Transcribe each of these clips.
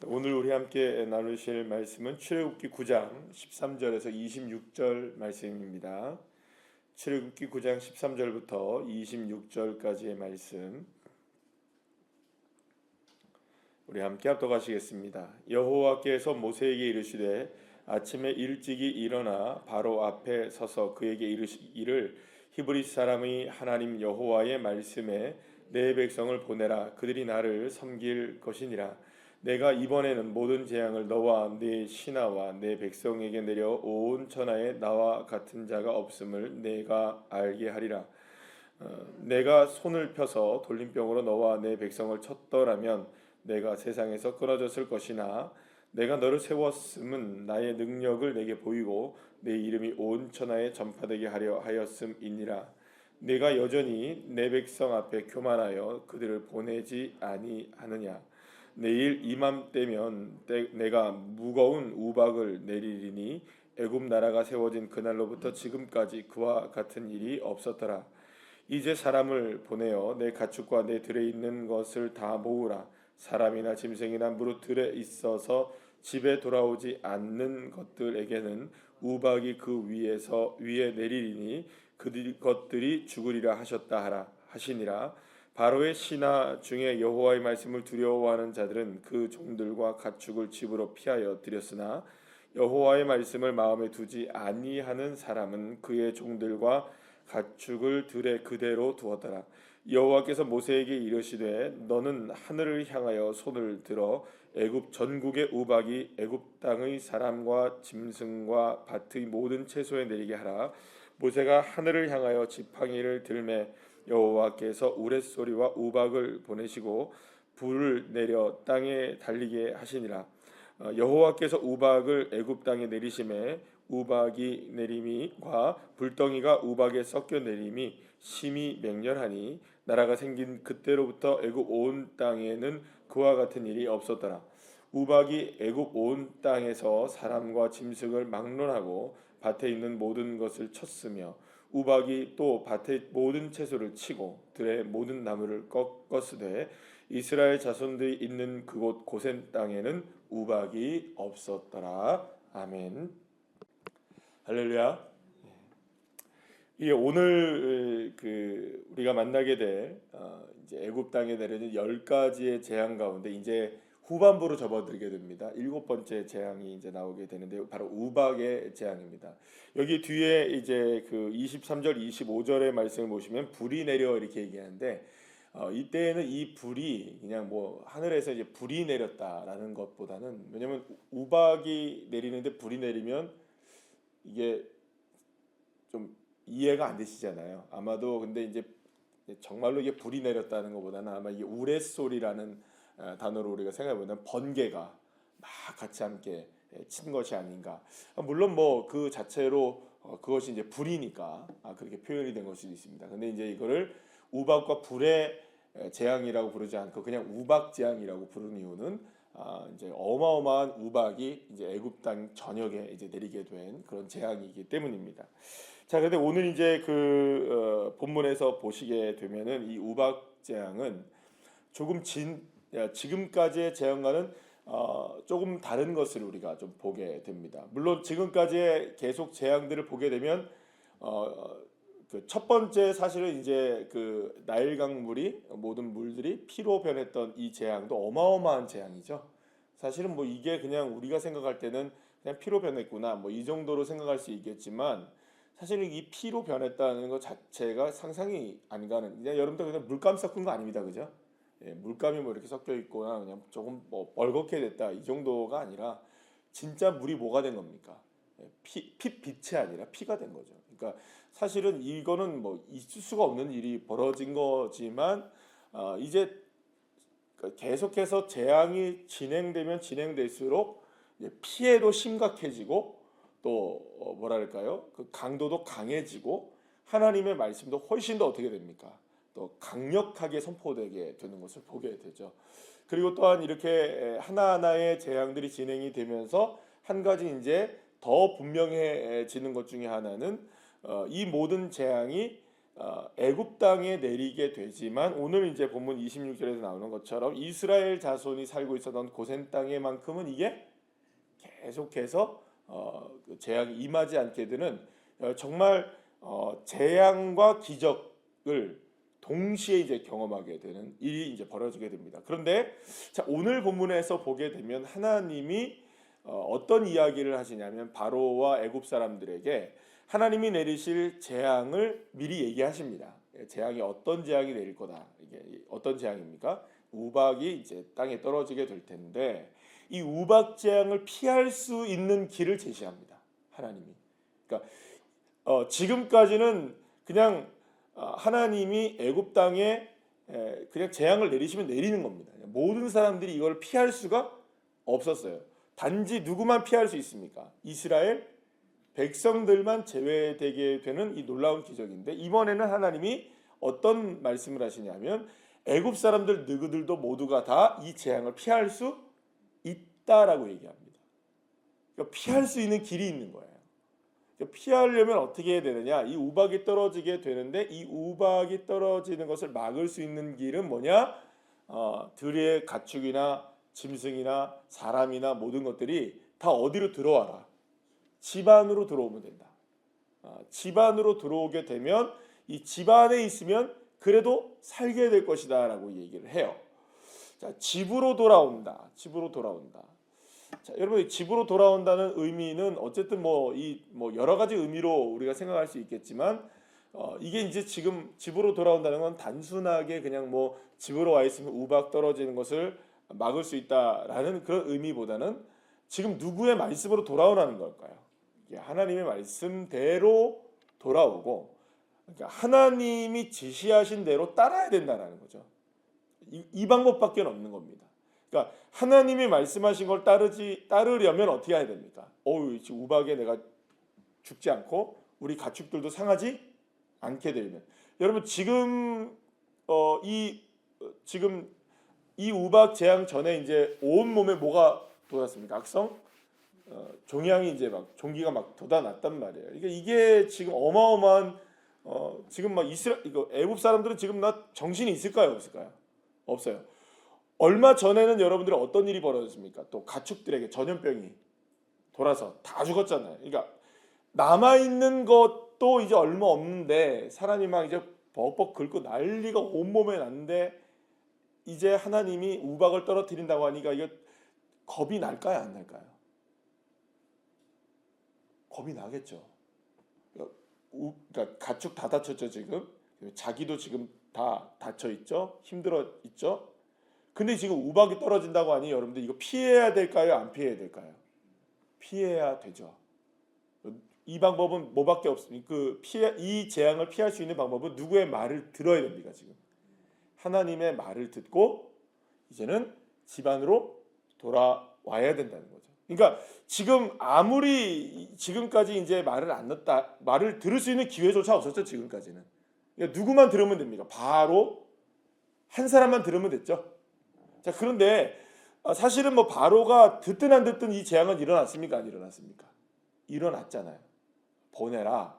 오늘 우리 함께 나누실 말씀은 출애굽기 9장 13절에서 26절 말씀입니다. 출애굽기 9장 13절부터 26절까지의 말씀 우리 함께 합독하시겠습니다. 여호와께서 모세에게 이르시되 아침에 일찍이 일어나 바로 앞에 서서 그에게 이르시기를 히브리 사람의 하나님 여호와의 말씀에 내 백성을 보내라. 그들이 나를 섬길 것이니라. 내가 이번에는 모든 재앙을 너와 네 신하와 내 백성에게 내려 온 천하에 나와 같은 자가 없음을 내가 알게 하리라. 내가 손을 펴서 돌림병으로 너와 내 백성을 쳤더라면 내가 세상에서 끊어졌을 것이나 내가 너를 세웠음은 나의 능력을 내게 보이고 내 이름이 온 천하에 전파되게 하려 하였음이니라. 내가 여전히 내 백성 앞에 교만하여 그들을 보내지 아니하느냐. 내일 이맘때면 내가 무거운 우박을 내리리니 애굽 나라가 세워진 그날로부터 지금까지 그와 같은 일이 없었더라. 이제 사람을 보내어 내 가축과 내 들에 있는 것을 다 모으라. 사람이나 짐승이나 무릇 들에 있어서 집에 돌아오지 않는 것들에게는 우박이 그 위에 내리리니 그것들이 죽으리라 하셨다 하라 하시니라. 바로의 신하 중에 여호와의 말씀을 두려워하는 자들은 그 종들과 가축을 집으로 피하여 들였으나 여호와의 말씀을 마음에 두지 아니하는 사람은 그의 종들과 가축을 들에 그대로 두었더라. 여호와께서 모세에게 이르시되 너는 하늘을 향하여 손을 들어 애굽 전국의 우박이 애굽 땅의 사람과 짐승과 밭의 모든 채소에 내리게 하라. 모세가 하늘을 향하여 지팡이를 들매 여호와께서 우레소리와 우박을 보내시고 불을 내려 땅에 달리게 하시니라. 여호와께서 우박을 애굽 땅에 내리심에 우박이 내림이과 불덩이가 우박에 섞여 내림이 심히 맹렬하니 나라가 생긴 그때로부터 애굽 온 땅에는 그와 같은 일이 없었더라. 우박이 애굽 온 땅에서 사람과 짐승을 막론하고 밭에 있는 모든 것을 쳤으며 우박이 또 밭의 모든 채소를 치고 들의 모든 나무를 꺾었으되 이스라엘 자손들이 있는 그곳 고센 땅에는 우박이 없었더라. 아멘. 할렐루야. 이게 오늘 우리가 만나게 될 이제 애굽 땅에 내려진 10가지의 재앙 가운데 이제 후반부로 접어들게 됩니다. 7번째 재앙이 이제 나오게 되는데 바로 우박의 재앙입니다. 여기 뒤에 이제 그 23절, 25절의 말씀을 보시면 불이 내려 이렇게 얘기하는데 이때에는 이 불이 그냥 뭐 하늘에서 이제 불이 내렸다라는 것보다는, 왜냐면 우박이 내리는데 불이 내리면 이게 좀 이해가 안 되시잖아요. 아마도 근데 이제 정말로 이게 불이 내렸다는 것보다는 아마 이게 우레소리라는 단어로 우리가 생각해보면 번개가 막 같이 함께 친 것이 아닌가. 물론 뭐 그 자체로 그것이 이제 불이니까 그렇게 표현이 된 것이 있습니다. 근데 이제 이거를 우박과 불의 재앙이라고 부르지 않고 그냥 우박 재앙이라고 부르는 이유는 이제 어마어마한 우박이 이제 애굽 땅 전역에 이제 내리게 된 그런 재앙이기 때문입니다. 자, 그런데 오늘 이제 본문에서 보시게 되면은 이 우박 재앙은 조금 지금까지의 재앙과는 조금 다른 것을 우리가 좀 보게 됩니다. 물론 지금까지의 계속 재앙들을 보게 되면 그 첫 번째 사실은 이제 그 나일 강물이 모든 물들이 피로 변했던 이 재앙도 어마어마한 재앙이죠. 사실은 뭐 이게 그냥 우리가 생각할 때는 그냥 피로 변했구나 뭐 이 정도로 생각할 수 있겠지만, 사실은 이 피로 변했다는 것 자체가 상상이 안 가는, 그냥 여러분들 그냥 물감 섞은 거 아닙니다, 그죠? 예, 물감이 뭐 이렇게 섞여 있거나 그냥 조금 뭐 벌겋게 됐다 이 정도가 아니라 진짜 물이 뭐가 된 겁니까? 빛이 아니라 피가 된 거죠. 그러니까 사실은 이거는 뭐 있을 수가 없는 일이 벌어진 거지만 이제 계속해서 재앙이 진행되면 진행될수록 피해도 심각해지고 또 뭐랄까요? 그 강도도 강해지고 하나님의 말씀도 훨씬 더 어떻게 됩니까? 또 강력하게 선포되게 되는 것을 보게 되죠. 그리고 또한 이렇게 하나하나의 재앙들이 진행이 되면서 한 가지 이제 더 분명해지는 것 중에 하나는 이 모든 재앙이 애굽 땅에 내리게 되지만 오늘 이제 본문 26절에서 나오는 것처럼 이스라엘 자손이 살고 있었던 고센 땅에만큼은 이게 계속해서 재앙이 임하지 않게 되는 정말 재앙과 기적을 동시에 이제 경험하게 되는 일이 이제 벌어지게 됩니다. 그런데 자, 오늘 본문에서 보게 되면 하나님이 어떤 이야기를 하시냐면 바로와 애굽 사람들에게 하나님이 내리실 재앙을 미리 얘기하십니다. 재앙이 어떤 재앙이 내릴 거다. 이게 어떤 재앙입니까? 우박이 이제 땅에 떨어지게 될 텐데 이 우박 재앙을 피할 수 있는 길을 제시합니다. 하나님이. 그러니까 지금까지는 그냥 하나님이 애굽 땅에 그냥 재앙을 내리시면 내리는 겁니다. 모든 사람들이 이걸 피할 수가 없었어요. 단지 누구만 피할 수 있습니까? 이스라엘 백성들만 제외되게 되는 이 놀라운 기적인데 이번에는 하나님이 어떤 말씀을 하시냐면 애굽 사람들 누구들도 모두가 다 이 재앙을 피할 수 있다라고 얘기합니다. 그러니까 피할 수 있는 길이 있는 거예요. 그러니까 피하려면 어떻게 해야 되느냐? 이 우박이 떨어지게 되는데 이 우박이 떨어지는 것을 막을 수 있는 길은 뭐냐? 들의 가축이나 짐승이나 사람이나 모든 것들이 다 어디로 들어와라. 집 안으로 들어오면 된다. 집 안으로 들어오게 되면 이 집 안에 있으면 그래도 살게 될 것이다 라고 얘기를 해요. 자, 집으로 돌아온다. 집으로 돌아온다. 자, 여러분 집으로 돌아온다는 의미는 어쨌든 뭐 여러 가지 의미로 우리가 생각할 수 있겠지만 이게 이제 지금 집으로 돌아온다는 건 단순하게 그냥 뭐 집으로 와 있으면 우박 떨어지는 것을 막을 수 있다라는 그런 의미보다는 지금 누구의 말씀으로 돌아오라는 걸까요? 하나님의 말씀대로 돌아오고 그러니까 하나님이 지시하신 대로 따라야 된다는 거죠. 이 방법밖에 없는 겁니다. 그러니까 하나님이 말씀하신 걸 따르려면 어떻게 해야 됩니까? 지금 우박에 내가 죽지 않고 우리 가축들도 상하지 않게 되면 여러분 지금 이 우박 재앙 전에 이제 온 몸에 뭐가 돋았습니까? 악성 종양이 이제 막 종기가 막 돋아났단 말이에요. 그러니까 이게 지금 어마어마한 지금 막 애굽 사람들은 지금 나 정신이 있을까요, 없을까요? 없어요. 얼마 전에는 여러분들이 어떤 일이 벌어졌습니까? 또 가축들에게 전염병이 돌아서 다 죽었잖아요. 그러니까 남아 있는 것도 이제 얼마 없는데 사람이 막 이제 벅벅 긁고 난리가 온 몸에 났는데 이제 하나님이 우박을 떨어뜨린다고 하니까 이게 겁이 날까요, 안 날까요? 겁이 나겠죠. 그러니까 가축 다 다쳤죠 지금. 자기도 지금 다 다쳐 있죠. 힘들어 있죠. 근데 지금 우박이 떨어진다고 하니 여러분들 이거 피해야 될까요, 안 피해야 될까요? 피해야 되죠. 이 방법은 뭐밖에 없습니까? 이 재앙을 피할 수 있는 방법은 누구의 말을 들어야 됩니까 지금? 하나님의 말을 듣고 이제는 집안으로 돌아와야 된다는 거죠. 그러니까 지금 아무리 지금까지 이제 말을 들을 수 있는 기회조차 없었죠 지금까지는. 그러니까 누구만 들으면 됩니까? 바로 한 사람만 들으면 됐죠. 자, 그런데 사실은 뭐 바로가 듣든 안 듣든 이 재앙은 일어났습니까? 안 일어났습니까? 일어났잖아요. 보내라.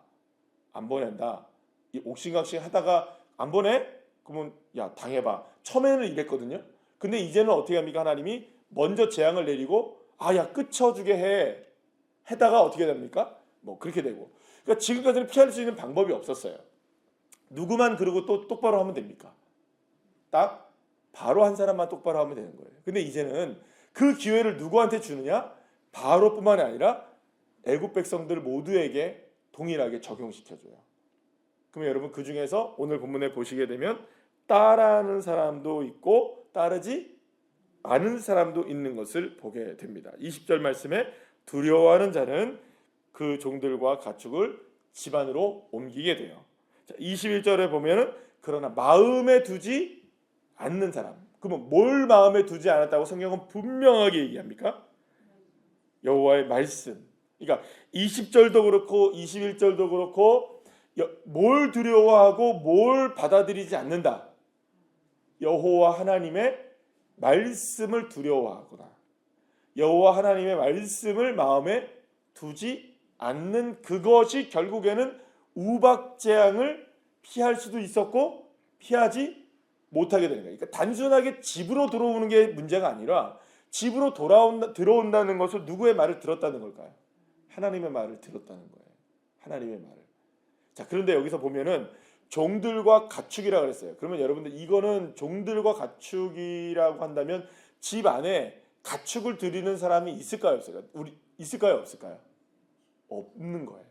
안 보낸다. 이 옥신각신 하다가 안 보내? 그러면 야 당해봐. 처음에는 이랬거든요. 근데 이제는 어떻게 합니까? 하나님이 먼저 재앙을 내리고 야 끝쳐주게 해. 해다가 어떻게 됩니까? 뭐 그렇게 되고. 그러니까 지금까지는 피할 수 있는 방법이 없었어요. 누구만 그러고 또 똑바로 하면 됩니까? 딱 바로 한 사람만 똑바로 하면 되는 거예요. 근데 이제는 그 기회를 누구한테 주느냐? 바로뿐만이 아니라 애굽 백성들 모두에게 동일하게 적용시켜줘요. 그러면 여러분 그 중에서 오늘 본문에 보시게 되면 따르는 사람도 있고 따르지 않은 사람도 있는 것을 보게 됩니다. 20절 말씀에 두려워하는 자는 그 종들과 가축을 집안으로 옮기게 돼요. 21절에 보면은 그러나 마음에 두지 않는 사람. 그러면 뭘 마음에 두지 않았다고 성경은 분명하게 얘기합니까? 여호와의 말씀. 그러니까 20절도 그렇고 21절도 그렇고 뭘 두려워하고 뭘 받아들이지 않는다. 여호와 하나님의 말씀을 두려워하거나 여호와 하나님의 말씀을 마음에 두지 않는 그것이 결국에는 우박 재앙을 피할 수도 있었고 피하지 못하게 되는 거예요. 그러니까 단순하게 집으로 들어오는 게 문제가 아니라 집으로 들어온다는 것은 누구의 말을 들었다는 걸까요? 하나님의 말을 들었다는 거예요. 하나님의 말을. 자, 그런데 여기서 보면은 종들과 가축이라고 그랬어요. 그러면 여러분들 이거는 종들과 가축이라고 한다면 집 안에 가축을 들이는 사람이 있을까요, 없을까요? 있을까요, 없을까요? 없는 거예요.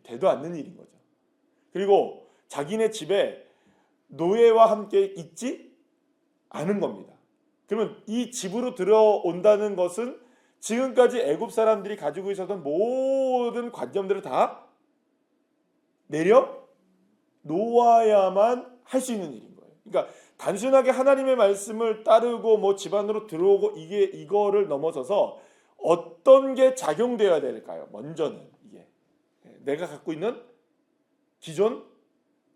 되도 않는 일인 거죠. 그리고 자기네 집에 노예와 함께 있지 않은 겁니다. 그러면 이 집으로 들어온다는 것은 지금까지 애굽 사람들이 가지고 있었던 모든 관념들을 다 내려 놓아야만 할 수 있는 일인 거예요. 그러니까 단순하게 하나님의 말씀을 따르고 뭐 집안으로 들어오고 이거를 넘어서서 어떤 게 작용되어야 될까요? 먼저는 이게 내가 갖고 있는 기존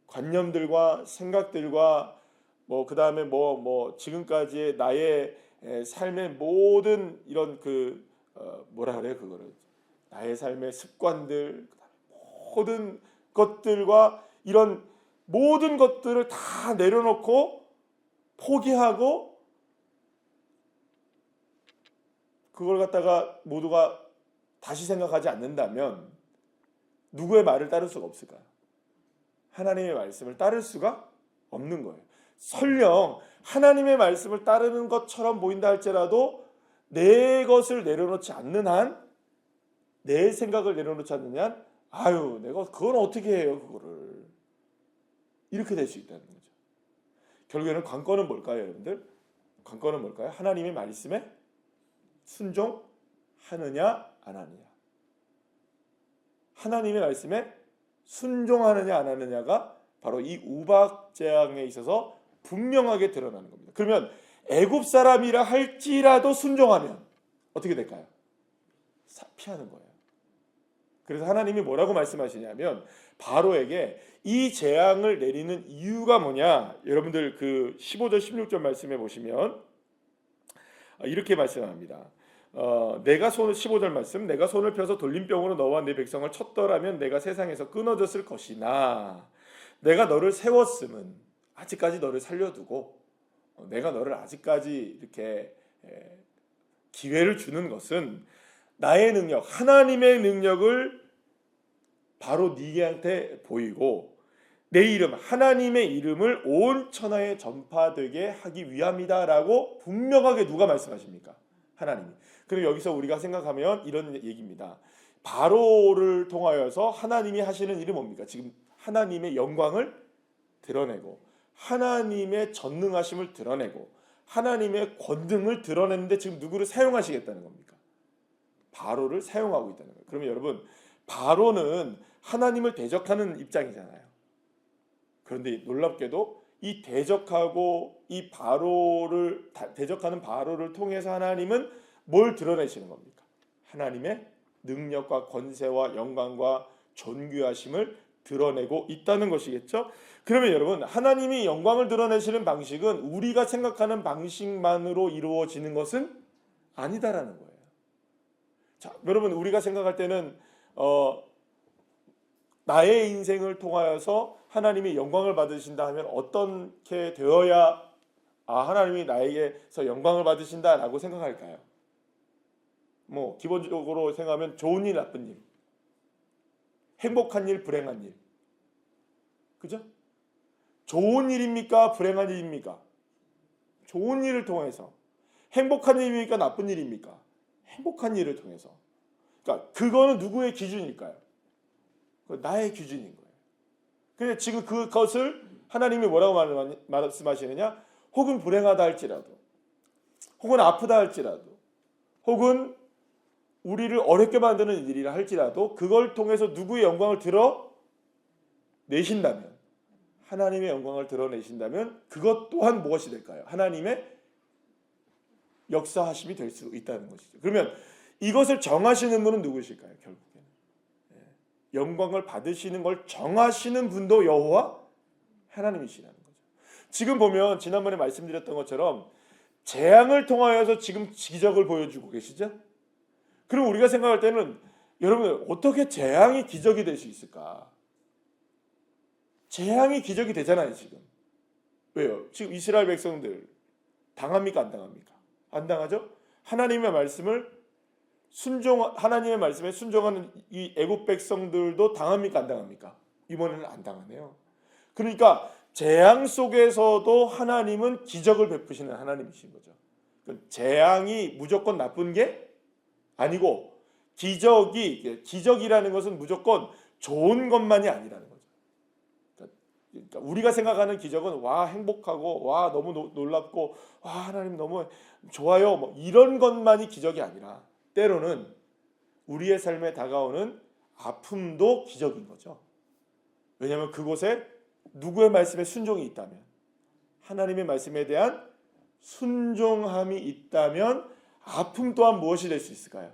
관념들과 생각들과 뭐 그다음에 뭐 지금까지의 나의 삶의 모든 이런 뭐라 그래요, 그거를 나의 삶의 습관들, 모든 것들과 이런 모든 것들을 다 내려놓고 포기하고 그걸 갖다가 모두가 다시 생각하지 않는다면 누구의 말을 따를 수가 없을까요? 하나님의 말씀을 따를 수가 없는 거예요. 설령 하나님의 말씀을 따르는 것처럼 보인다 할지라도 내 것을 내려놓지 않는 한, 내 생각을 내려놓지 않는 한, 아유 내가 그건 어떻게 해요, 그거를. 이렇게 될 수 있다는 거죠. 결국에는 관건은 뭘까요, 여러분들? 관건은 뭘까요? 하나님의 말씀에 순종하느냐 안 하느냐. 하나님의 말씀에 순종하느냐 안 하느냐가 바로 이 우박 재앙에 있어서 분명하게 드러나는 겁니다. 그러면 애굽 사람이라 할지라도 순종하면 어떻게 될까요? 피하는 거예요. 그래서 하나님이 뭐라고 말씀하시냐면 바로에게 이 재앙을 내리는 이유가 뭐냐? 여러분들 그 15절 16절 말씀해 보시면 이렇게 말씀합니다. 내가 15절 말씀, 내가 손을 펴서 돌림병으로 너와 내 백성을 쳤더라면 내가 세상에서 끊어졌을 것이나 내가 너를 세웠음은 아직까지 너를 살려두고 내가 너를 아직까지 이렇게 기회를 주는 것은 나의 능력, 하나님의 능력을 바로 네한테 보이고 내 이름, 하나님의 이름을 온 천하에 전파되게 하기 위함이다라고 분명하게 누가 말씀하십니까? 하나님이. 그리고 여기서 우리가 생각하면 이런 얘기입니다. 바로를 통하여서 하나님이 하시는 일이 뭡니까? 지금 하나님의 영광을 드러내고 하나님의 전능하심을 드러내고 하나님의 권능을 드러내는데 지금 누구를 사용하시겠다는 겁니까? 바로를 사용하고 있다는 거예요. 그러면 여러분, 바로는 하나님을 대적하는 입장이잖아요. 그런데 놀랍게도 이 대적하고 이 바로를 대적하는 바로를 통해서 하나님은 뭘 드러내시는 겁니까? 하나님의 능력과 권세와 영광과 존귀하심을 드러내고 있다는 것이겠죠. 그러면 여러분, 하나님이 영광을 드러내시는 방식은 우리가 생각하는 방식만으로 이루어지는 것은 아니다라는 거예요. 자, 여러분, 우리가 생각할 때는 나의 인생을 통하여서 하나님이 영광을 받으신다 하면 어떻게 되어야 하나님이 나에게서 영광을 받으신다라고 생각할까요? 뭐 기본적으로 생각하면 좋은 일, 나쁜 일, 행복한 일, 불행한 일, 그죠? 좋은 일입니까? 불행한 일입니까? 좋은 일을 통해서. 행복한 일입니까? 나쁜 일입니까? 행복한 일을 통해서. 그러니까 그거는 누구의 기준일까요? 나의 기준인 거예요. 근데 지금 그것을 하나님이 뭐라고 말씀하시느냐? 혹은 불행하다 할지라도, 혹은 아프다 할지라도, 혹은 우리를 어렵게 만드는 일이라 할지라도 그걸 통해서 누구의 영광을 드러내신다면, 하나님의 영광을 드러내신다면 그것 또한 무엇이 될까요? 하나님의 역사하심이 될 수 있다는 것이죠. 그러면 이것을 정하시는 분은 누구실까요? 결국에는 영광을 받으시는 걸 정하시는 분도 여호와 하나님이시라는 거죠. 지금 보면 지난번에 말씀드렸던 것처럼 재앙을 통하여서 지금 기적을 보여주고 계시죠? 그럼 우리가 생각할 때는 여러분, 어떻게 재앙이 기적이 될 수 있을까? 재앙이 기적이 되잖아요 지금. 왜요? 지금 이스라엘 백성들 당합니까 안 당합니까? 안 당하죠? 하나님의 말씀에 순종하는 이 애국 백성들도 당합니까 안 당합니까? 이번에는 안 당하네요. 그러니까 재앙 속에서도 하나님은 기적을 베푸시는 하나님이신 거죠. 재앙이 무조건 나쁜 게 아니고 기적이라는 것은 무조건 좋은 것만이 아니라는 거죠. 그러니까 우리가 생각하는 기적은 와 행복하고 와 너무 놀랍고 와 하나님 너무 좋아요 뭐 이런 것만이 기적이 아니라 때로는 우리의 삶에 다가오는 아픔도 기적인 거죠. 왜냐하면 그곳에 누구의 말씀에 순종이 있다면, 하나님의 말씀에 대한 순종함이 있다면 아픔 또한 무엇이 될 수 있을까요?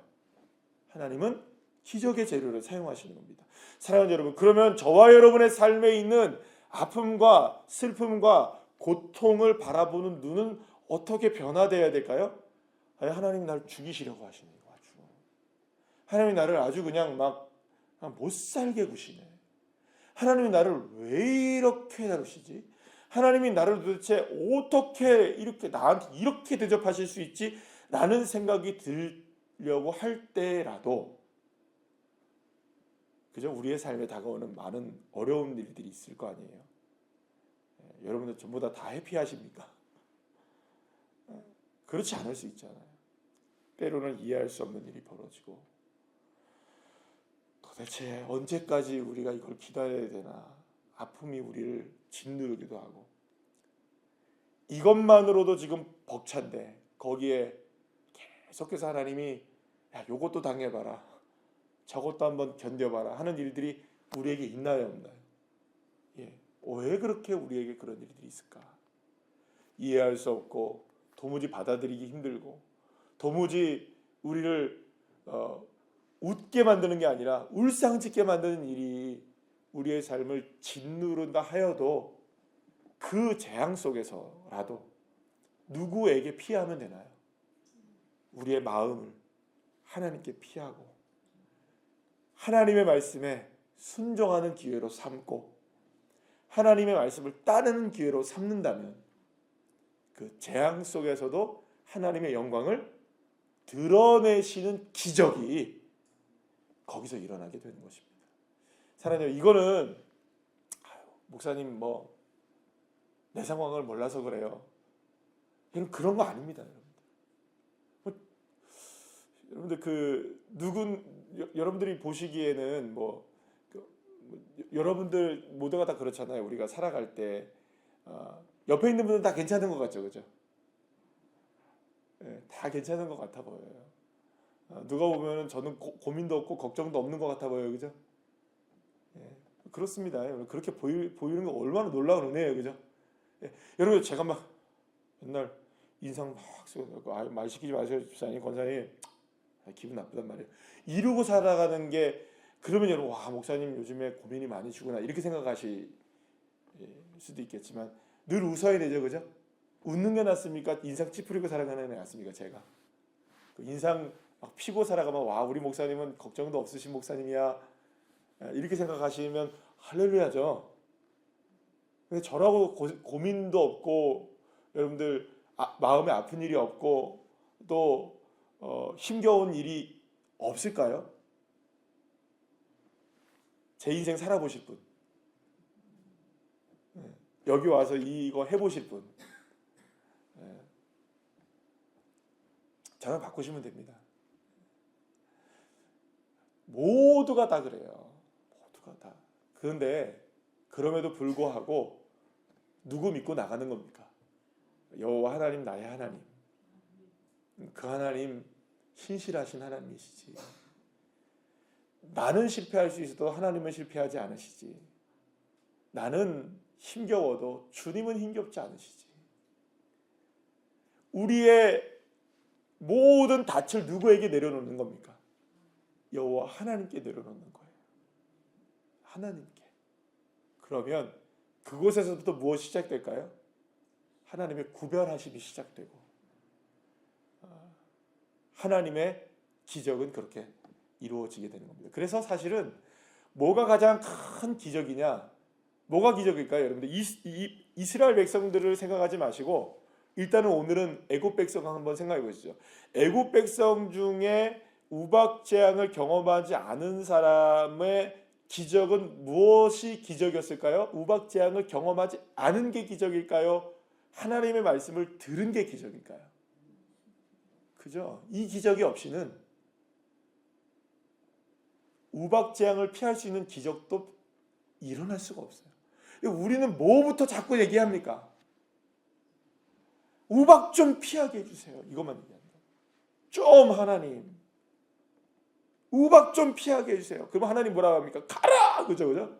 하나님은 기적의 재료를 사용하시는 겁니다. 사랑하는 여러분, 그러면 저와 여러분의 삶에 있는 아픔과 슬픔과 고통을 바라보는 눈은 어떻게 변화되어야 될까요? 하나님이 나를 죽이시려고 하시는 거 아주. 하나님이 나를 아주 그냥 막 못 살게 구시네. 하나님이 나를 왜 이렇게 다루시지? 하나님이 나를 도대체 어떻게 이렇게 나한테 이렇게 대접하실 수 있지? 라는 생각이 들려고 할 때라도 그저 우리의 삶에 다가오는 많은 어려운 일들이 있을 거 아니에요. 여러분들 전부 다 해피하십니까? 그렇지 않을 수 있잖아요. 때로는 이해할 수 없는 일이 벌어지고 도대체 언제까지 우리가 이걸 기다려야 되나 아픔이 우리를 짓누르기도 하고 이것만으로도 지금 벅찬데 거기에 계속해서 하나님이 야 요것도 당해봐라 저것도 한번 견뎌봐라 하는 일들이 우리에게 있나요 없나요? 왜 그렇게 우리에게 그런 일들이 있을까? 이해할 수 없고 도무지 받아들이기 힘들고 도무지 우리를 웃게 만드는 게 아니라 울상짓게 만드는 일이 우리의 삶을 짓누른다 하여도 그 재앙 속에서라도 누구에게 피하면 되나요? 우리의 마음을 하나님께 피하고 하나님의 말씀에 순종하는 기회로 삼고 하나님의 말씀을 따르는 기회로 삼는다면 그 재앙 속에서도 하나님의 영광을 드러내시는 기적이 거기서 일어나게 되는 것입니다. 사랑해요. 이거는 목사님 내 상황을 몰라서 그래요. 여러분 그런 거 아닙니다. 여러분들 여러분들이 보시기에는 여러분들 모두가 다 그렇잖아요. 우리가 살아갈 때 옆에 있는 분은 다 괜찮은 것 같죠, 그죠? 다 괜찮은 것 같아 보여요. 누가 보면은 저는 고민도 없고 걱정도 없는 것 같아 보여요, 그죠? 그렇습니다. 그렇게 보이는 거 얼마나 놀라운 은혜예요, 그죠? 여러분 제가 막 옛날 인상 막 쓰고 말 시키지 마세요, 집사님, 권사님. 기분 나쁘단 말이에요. 이루고 살아가는 게 그러면 여러분 와 목사님 요즘에 고민이 많으시구나 이렇게 생각하실 수도 있겠지만 늘 웃어야 되죠, 그죠? 웃는 게 낫습니까? 인상 찌푸리고 살아가는 게 낫습니까? 제가 인상 막 피고 살아가면 와 우리 목사님은 걱정도 없으신 목사님이야 이렇게 생각하시면 할렐루야죠. 근데 저라고 고민도 없고 여러분들 마음에 아픈 일이 없고 또 힘겨운 일이 없을까요? 제 인생 살아보실 분, 여기 와서 이거 해보실 분, 전화 바꾸시면 됩니다. 모두가 다 그래요. 모두가 다. 그런데 그럼에도 불구하고 누구 믿고 나가는 겁니까? 여호와 하나님 나의 하나님. 그 하나님 신실하신 하나님이시지. 나는 실패할 수 있어도 하나님은 실패하지 않으시지. 나는 힘겨워도 주님은 힘겹지 않으시지. 우리의 모든 닻을 누구에게 내려놓는 겁니까? 여호와 하나님께 내려놓는 거예요. 하나님께. 그러면 그곳에서부터 무엇이 시작될까요? 하나님의 구별하심이 시작되고 하나님의 기적은 그렇게 이루어지게 되는 겁니다. 그래서 사실은 뭐가 가장 큰 기적이냐? 뭐가 기적일까요? 여러분들 이스라엘 백성들을 생각하지 마시고 일단은 오늘은 애굽 백성 한번 생각해 보시죠. 애굽 백성 중에 우박 재앙을 경험하지 않은 사람의 기적은 무엇이 기적이었을까요? 우박 재앙을 경험하지 않은 게 기적일까요? 하나님의 말씀을 들은 게 기적일까요? 그죠? 이 기적이 없이는 우박 재앙을 피할 수 있는 기적도 일어날 수가 없어요. 우리는 뭐부터 자꾸 얘기합니까? 우박 좀 피하게 해주세요. 이것만 얘기합니다. 좀 하나님 우박 좀 피하게 해주세요. 그러면 하나님 뭐라고 합니까? 가라! 그죠?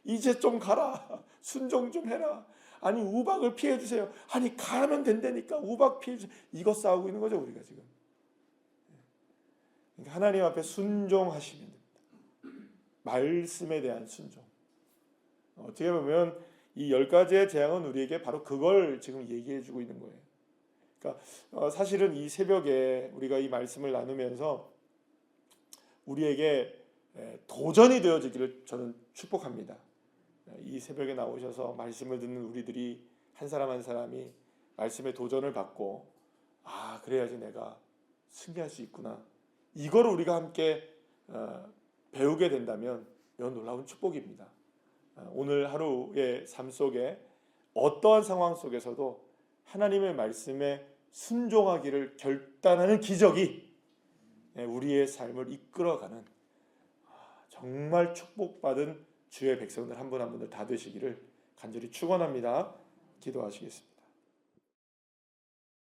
이제 좀 가라. 순종 좀 해라. 아니 우박을 피해 주세요. 아니 가면 된다니까. 우박 피해 주세요. 이거 싸우고 있는 거죠 우리가 지금. 그러니까 하나님 앞에 순종하시면 됩니다. 말씀에 대한 순종. 어떻게 보면 이 10가지의 재앙은 우리에게 바로 그걸 지금 얘기해 주고 있는 거예요. 그러니까 사실은 이 새벽에 우리가 이 말씀을 나누면서 우리에게 도전이 되어지기를 저는 축복합니다. 이 새벽에 나오셔서 말씀을 듣는 우리들이 한 사람 한 사람이 말씀의 도전을 받고 그래야지 내가 승리할 수 있구나. 이거를 우리가 함께 배우게 된다면 이건 놀라운 축복입니다. 오늘 하루의 삶 속에 어떠한 상황 속에서도 하나님의 말씀에 순종하기를 결단하는 기적이 우리의 삶을 이끌어가는 정말 축복받은 주의 백성들 한 분 한 분들 다 되시기를 간절히 축원합니다. 기도하시겠습니다.